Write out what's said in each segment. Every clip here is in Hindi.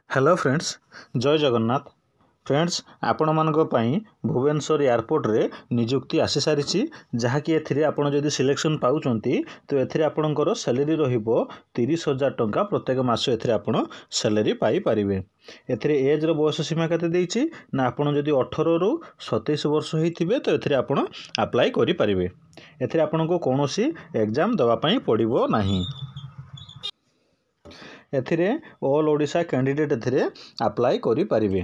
हेलो फ्रेंड्स, जय जगन्नाथ। फ्रेंड्स, आपण मानक पई भुवनेश्वर एयरपोर्ट रे नियुक्ति आसी सारी जहाँकि एथिरे आपण जदि सिलेक्शन पाउचंती तो एथिरे आपणकर सैलरी रहिबो 30,000 टंका प्रत्येक मास एथिरे आपण सैलरी पाई परिबे। एथिरे एज रो बयस सीमा केते देइछि ना आपण जदि 18 रु 27 वर्ष होइथिबे तो एथिरे आपण अप्लाई करि परिबे। एथिरे आपणको कोनोसी एग्जाम दवा पई पड़िबो नाही। एथिरे ऑल ओडिशा कैंडिडेट एथिरे अप्लाई करि परिबे।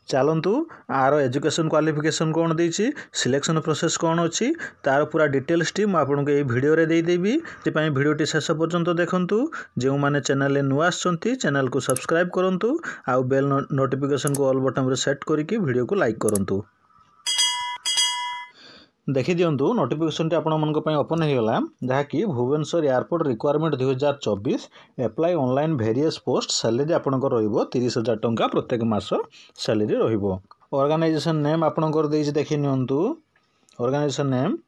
चलतु आर एजुकेशन क्वालिफिकेशन कौन देछि, सिलेक्शन प्रोसेस कौन अच्छी तार पूरा डिटेल्स टी आपको ये वीडियो रे दे देबी। वीडियो शेष पर्यंत देखंतु। जो माने चैनल रे नुआ आछंती चैनल को सब्सक्राइब करंतु आउ बेल नोटिफिकेशन को ऑल बटन रे सेट करके वीडियो को लाइक करंतु। देखि दियंतु नोटिफिकेशन टी आपण मन को पई ओपन हे गला जहाँकि Bhubaneswar airport requirement 2024 apply online various post salary आपण को रहिबो 30,000 टंका प्रत्येक मास सैलरी रहिबो। ऑर्गेनाइजेशन नेम आपण को देछि देखि नियंतु। ऑर्गेनाइजेशन नेम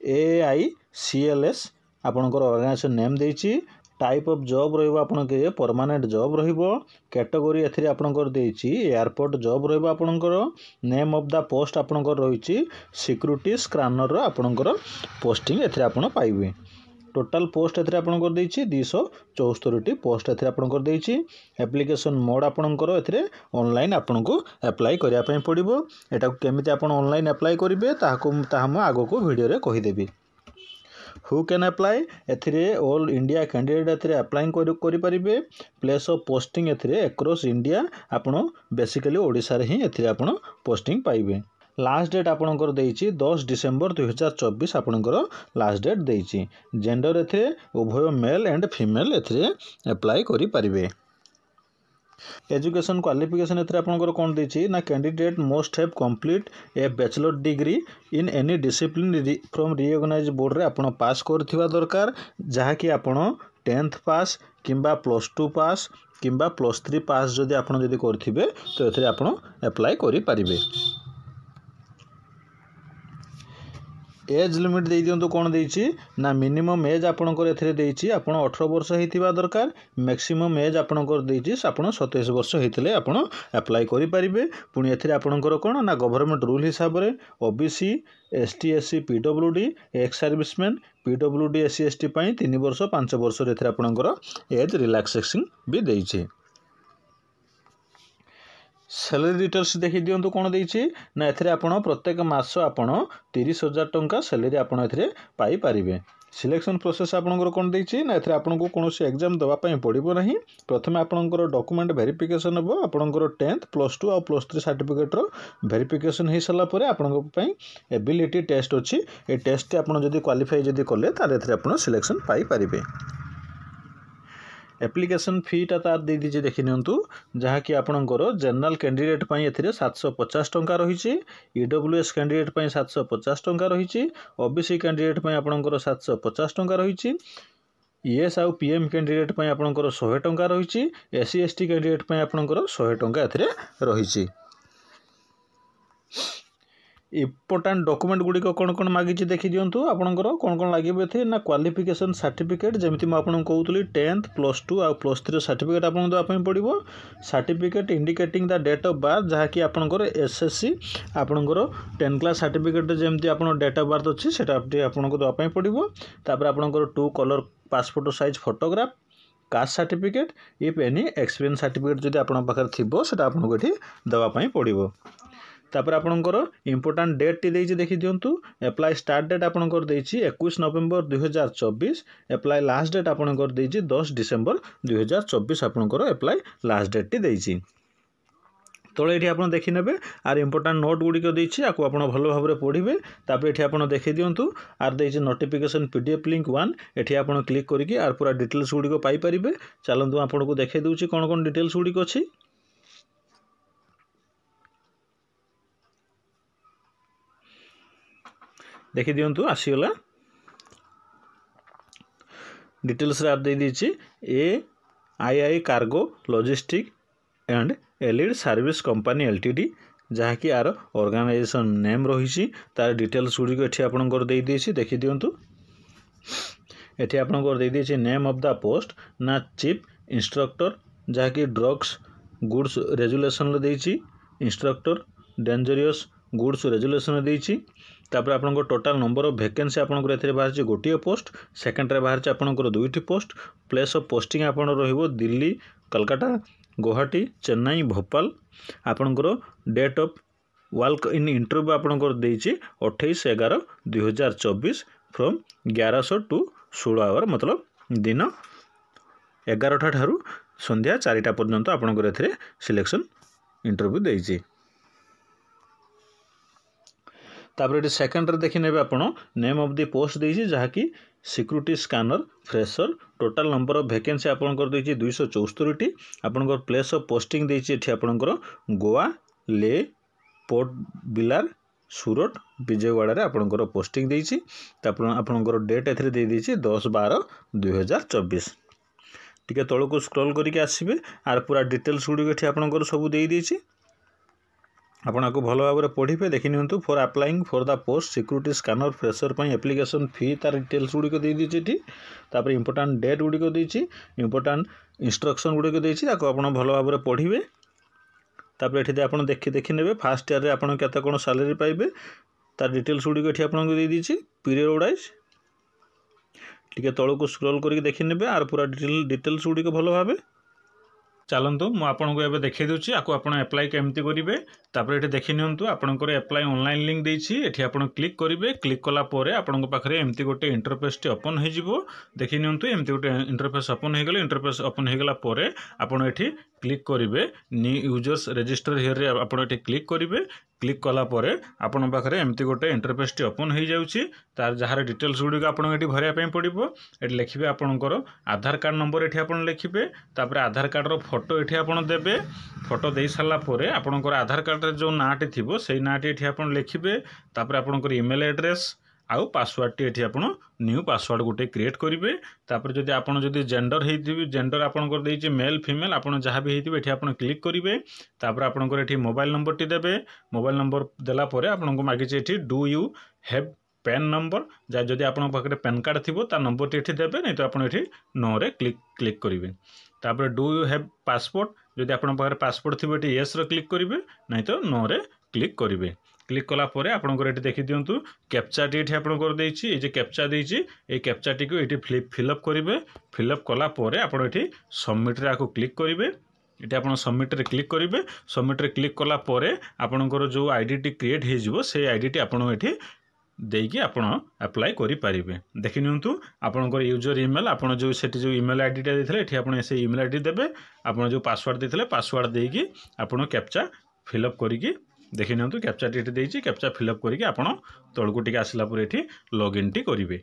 AICLS आपण को ऑर्गेनाइजेशन नेम देछि। टाइप ऑफ जॉब रहिबो आपण के परमानेंट जॉब रहिबो। कैटेगरी एथिरे आपण को देछि एयरपोर्ट जॉब रहिबो। आपण को नेम ऑफ द पोस्ट आपण को रहिछि सिक्योरिटी स्कैनर रो आपण को पोस्टिंग एथिरे आपण पाइबे। टोटल पोस्ट एथिरे आपण को देछि 274 टी पोस्ट एथिरे आपण को देछि। एप्लीकेशन मोड आपण को एथिरे ऑनलाइन आपण को अप्लाई करिया पई पड़िबो। एटा केमिति आपण ऑनलाइन अप्लाई करिवे ताहा म आगो को वीडियो रे कहि देबी। हु कैन अप्लाई एथिरे ऑल इंडिया कैंडिडेट एथिरे अप्लाई करि परिबे। प्लेस ऑफ पोस्टिंग एथिरे अक्रॉस इंडिया आपण बेसिकली ओडिसा रे ही एथिरे आपण पोस्टिंग पाइबे। लास्ट डेट आपणकर देछि 10 डिसेंबर 2024 आपणकर लास्ट डेट देछि। जेंडर एथिरे उभय मेल एंड फीमेल एथिरे अप्लाई करि परिबे। एजुकेशन क्वालिफिकेशन एथिरे आपणकर कोन देछि ना candidate must have complete a bachelor degree in any discipline from recognised board रे आपण पास करथिबा दरकार। जहा कि आपण 10th पास किंबा +2 पास किंबा +3 पास जदि आपण जदि करथिबे तो एथिरे आपण अप्लाई करि परिबे। एज लिमिट दे दियंतु कोन देछि ना मिनिमम एज आपणकर एथिरे देछि आपण 18 वर्ष हेतिबा दरकार। मैक्सिमम एज आपणकर देछि आपण 27 वर्ष हेतिले आपण अप्लाई करि परिबे। पुनी एथिरे आपणकर कोन ना गवर्नमेंट रूल हिसाब रे OBC ST SC PWD ex serviceman PWD SC ST पई 3 वर्ष 5 वर्ष रे एथिरे आपणकर एज रिलैक्सेशन भी देछि। सैलरी डिटेल्स देखि दियंतु कोन देछि ना एथिरे आपण प्रत्येक मास आपण 30,000 टंका सैलरी आपण एथिरे पाई परिबे। सिलेक्शन प्रोसेस आपणकर कोन देछि ना एथिरे आपनको कोनोसी एग्जाम दवा पई पड़िबो नाही। प्रथमे आपणकर डॉक्यूमेंट वेरिफिकेशन हबो। आपणकर 10th +2 और +3 सर्टिफिकेट रो वेरिफिकेशन हे सला परे आपणक पई एबिलिटी टेस्ट अछि। ए टेस्ट आपण जदि क्वालिफाई जदि करले तार एथिरे आपण सिलेक्शन पाई परिबे। एप्लिकेशन फी टा तार दे दीजिए देखि नियंतु। जहाँ कि आपणकर जनरल कैंडिडेट पई एथिरे 750 टंका रहिछि। EWS कैंडिडेट पई 750 टंका रहिछि। OBC कैंडिडेट पई आपणकर 750 टंका रहिछि। ES आउ PM कैंडिडेट पई आपणकर 100 टंका रहिछि। SC ST कैंडिडेट पई आपणकर 100 टंका एथिरे रहिछि। इम्पोर्टेंट डॉक्यूमेंट गुडी को कोन कोन मागिछि देखि दियंतु। आपणकर कोन कोन लागिबे एथे ना क्वालिफिकेशन सर्टिफिकेट जेमिति म आपन कहउतली 10th +2 और +3 सर्टिफिकेट आपन दो आपन पड़िबो। Certificate indicating the date of birth जहाँ कि आपनकर SSC आपनकर 10 क्लास सर्टिफिकेट जेमिति आपन डेट ऑफ बर्थ अछि सेटा आपन को दो आपन पड़िबो। तापर आपनकर 2 colour passport size photograph caste certificate if any experience certificate जदि आपन पाखर थिबो सेटा आपन को एठी दवा पई पड़िबो। तापर आपनकर इम्पोर्टेंट डेट टी देछि देखि दियंतु। अप्लाई स्टार्ट डेट आपनकर देछि 21 नवंबर 2024। अप्लाई लास्ट डेट आपनकर देछि 10 डिसेंबर 2024 आपनकर अप्लाई लास्ट डेट टी देछि। तळे एठी आपण देखि नेबे आर इम्पोर्टेंट नोट गुडी को देछि आको आपण भलो भाबरे पढिबे। तापर एठी आपण देखि दियंतु आर देछि नोटिफिकेशन PDF लिंक 1 एठी आपण क्लिक करिकि आर पूरा डिटेल्स गुडी को पाई परिबे। चलंतु आपण को देखै दउछि कोन कोन डिटेल्स गुडी को अछि। देखि दियंतु आसीगला डिटेल्स रे आप दे दीछि AII cargo logistic and allied service company LTD जहाँ कि आर ऑर्गेनाइजेशन नेम रही तार डिटेल्स गुडी को एठी आपनकर दे देछि देखि दियंतु। एठी आपनकर दे देछि नेम ऑफ द पोस्ट ना चीफ इंस्ट्रक्टर जहाँ कि ड्रग्स गुड्स रेजुलेसन देइछि इंस्ट्रक्टर डेंजरियस गुड्स रेजुलेसन देइछि तापर आपन टोटाल नंबर ऑफ वैकेंसी आपन एथिरे बाहर गोटे पोस्ट सेकेंड रे बाहर आपन दुईटी पोस्ट प्लेस ऑफ पोस्टिंग आपन रहिबो दिल्ली कलकाता गुवाहाटी चेन्नई भोपाल आपन date of walk in interview आपन 28/11/2024 फ्रॉम 1100 टू 16 आवर मतलब दिन 11टा ठारू संध्या 4टा पर्यंत आपन एथिरे सिलेक्शन इंटरव्यू देइछि तापर ये सेकेंड रे देखि नेबे आपण नेम ऑफ द पोस्ट देइछि जहा कि security scanner fresher total number of vacancy आपन कर देइछि 274 टी आपन प्लेस ऑफ पोस्टिंग देइछि एठी आपन गोवा ले पोर्ट बिलार सूरत विजयवाड़ा रे आपन पोस्टिंग देइछि तापर आपन डेट एथरे दे देइछि 10/12/2024 टिके तळको स्क्रॉल करिके आसीबे आर पूरा डिटेल्स गुडी एठी आपन सब देइ देइछि आपन को भलो भाव पढ़े देखि नियंतु for applying for the post security scanner fresher पई एप्लिकेशन फी तार डिटेल्स गुडी को दे दीछि ठी तापर इंपोर्टेंट डेट गुडी को देछि इंपोर्टेंट इंस्ट्रक्शन गुडी को देछि ताको आपन भलो भाव पढ़िबे तापर एठी आपन देखि नेबे फर्स्ट ईयर रे आपन केते कोन सैलरी पाइबे तार डिटेल्स गुडी को एठी आपन को दे दीछि पीरियड वाइज टिके तळको स्क्रॉल करिक देखि नेबे आर पूरा डिटेल्स गुडी को भलो भाव चलतु मु आपको एवं देखी दूसरी आपको आप एप्लाई केमती करेंगे तापर ये देखी नियंतु आपनकर एप्लाई ऑनलाइन लिंक देछि एठी आपण क्लिक करेंगे क्लिक कला परे आपन पाखरे एमती गोटे इंटरफेस टी ओपन हो जिवो देखी नियंतु एमती गोटे इंटरफेस ओपन हो गले इंटरफेस ओपन हो गला परे आपण एठी क्लिक करेंगे न्यू यूजर्स रजिस्टर हियर रे आपण एठी क्लिक करेंगे क्लिक कला परे आपन पाखरे एमती गोटे इंटरफेस टी ओपन हो जाउछि तार जहार डिटेल्स गुडी आपण एठी भरिया पई पड़िबो एठी लिखिबे आपनकर आधार कार्ड नंबर एठी आपण लिखिबे तापर आधार कार्ड रो फोटो एठी आपण देबे फोटो दे साला परे आपनकर आधार कार्ड रे जो नाटी थिबो सेही नाटी एठी आपण लिखिबे तापर आपनकर ईमेल एड्रेस आउ पासवर्ड टी एठी आपण न्यू पासवर्ड गोटे क्रिएट करेंगे तापर जदि आपण जदि जेंडर हेतिबे जेंडर आपनकर देइछि मेल फीमेल आपण जहाँ भी हेतिबे एठी आपण क्लिक करेंगे तापर आपनकर एठी मोबाइल नंबर टी देबे मोबाइल नंबर देला परे आपनको मागिछि एठी do you have pan number जा जदि आपण पाखरे पैन कार्ड थिबो ता नंबर टी एठी देबे नै तो आपण एठी नो रे क्लिक करेंगे तापर डू यू हैव पासपोर्ट जदि आपण पाखरे पासपोर्ट थिबो एठी यस रे क्लिक करेंगे नै तो नो रे क्लिक करेंगे क्लिक कला परे आपनकर एठी देखि दियंतु कैप्चा टी एठी आपनकर देइछि ए जे कैप्चा देइछि ए कैप्चा टी को एठी फिलअप करेंगे फिलअप कला परे आपण एठी सबमिट रे आको क्लिक करेंगे ये आप सबमिट रे क्लिक करेंगे सबमिट रे क्लिक कला परे आपनकर जो आईडी टी क्रिएट हो जिवो से आईडी टी आपण एठी देकी आपण अप्लाई करि पारिबे देखि नियंतु आपनकर यूजर ईमेल आपण जो सेठी जो ईमेल आईडी टा देथिले एठी आपण से ईमेल आईडी देबे आपण जो पासवर्ड देथिले पासवर्ड देकी आपण कैप्चा फिलअप करिकि देखि नियंतु कैप्चा टी देइछि कैप्चा फिलअप करिकि आपण तळको टिके आसिला पर एठी लॉगिन टी करिवे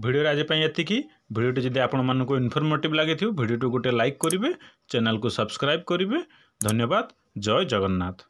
वीडियो आज पई एतिकी वीडियो जदि आपण मानको इन्फॉर्मेटिव लागिथियो वीडियो गोटे लाइक करिवे चैनल को सब्सक्राइब करिवे धन्यवाद जय जगन्नाथ।